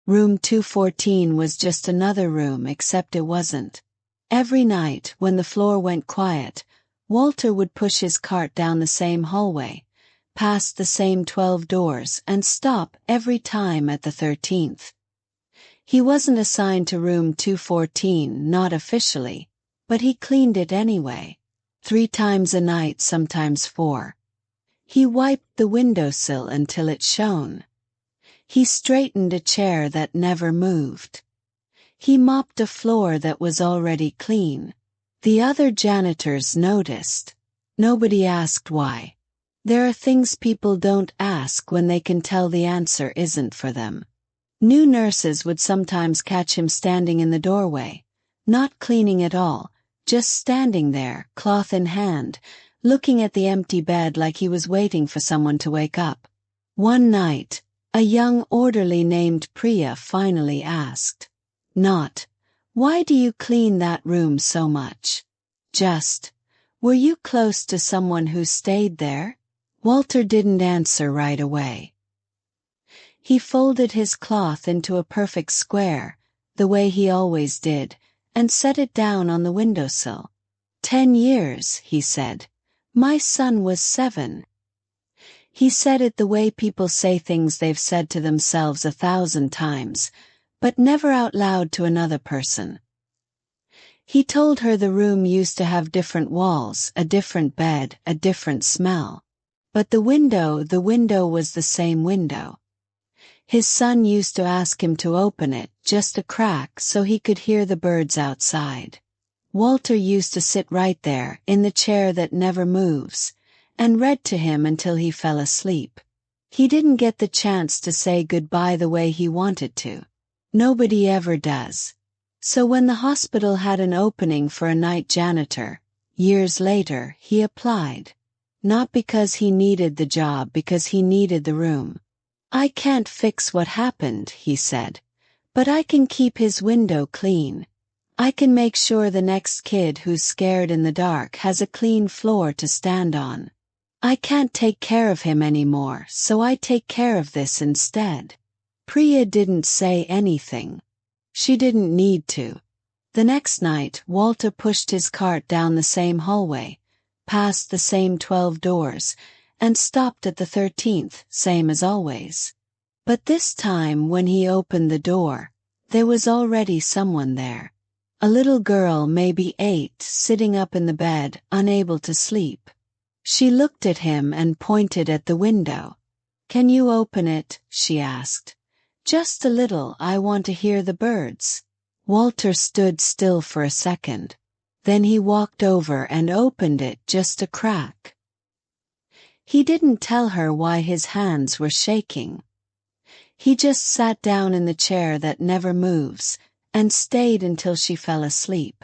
Room 214 was just another room, except it wasn't. Every night, when the floor went quiet, Walter would push his cart down the same hallway, past the same 12 doors, and stop every time at the 13th. He wasn't assigned to room 214, not officially, but he cleaned it anyway. 3 times a night, sometimes 4. He wiped the windowsill until it shone. He straightened a chair that never moved. He mopped a floor that was already clean. The other janitors noticed. Nobody asked why. There are things people don't ask when they can tell the answer isn't for them. New nurses would sometimes catch him standing in the doorway, not cleaning at all, just standing there, cloth in hand, looking at the empty bed like he was waiting for someone to wake up. One night, a young orderly named Priya finally asked, not, "Why do you clean that room so much?" Just, "Were you close to someone who stayed there?" Walter didn't answer right away. He folded his cloth into a perfect square, the way he always did, and set it down on the windowsill. 10 years, he said. My son was 7. He said it the way people say things they've said to themselves 1,000 times, but never out loud to another person. He told her the room used to have different walls, a different bed, a different smell. But the window was the same window. His son used to ask him to open it, just a crack, so he could hear the birds outside. Walter used to sit right there, in the chair that never moves, and read to him until he fell asleep. He didn't get the chance to say goodbye the way he wanted to. Nobody ever does. So when the hospital had an opening for a night janitor, years later, he applied. Not because he needed the job, because he needed the room. I can't fix what happened, he said, but I can keep his window clean. I can make sure the next kid who's scared in the dark has a clean floor to stand on. I can't take care of him anymore, so I take care of this instead. Priya didn't say anything. She didn't need to. The next night, Walter pushed his cart down the same hallway, past the same 12 doors, and stopped at the 13th, same as always. But this time when he opened the door, there was already someone there. A little girl, maybe 8, sitting up in the bed, unable to sleep. She looked at him and pointed at the window. "Can you open it?" she asked. "Just a little, I want to hear the birds." Walter stood still for a second. Then he walked over and opened it just a crack. He didn't tell her why his hands were shaking. He just sat down in the chair that never moves, and stayed until she fell asleep.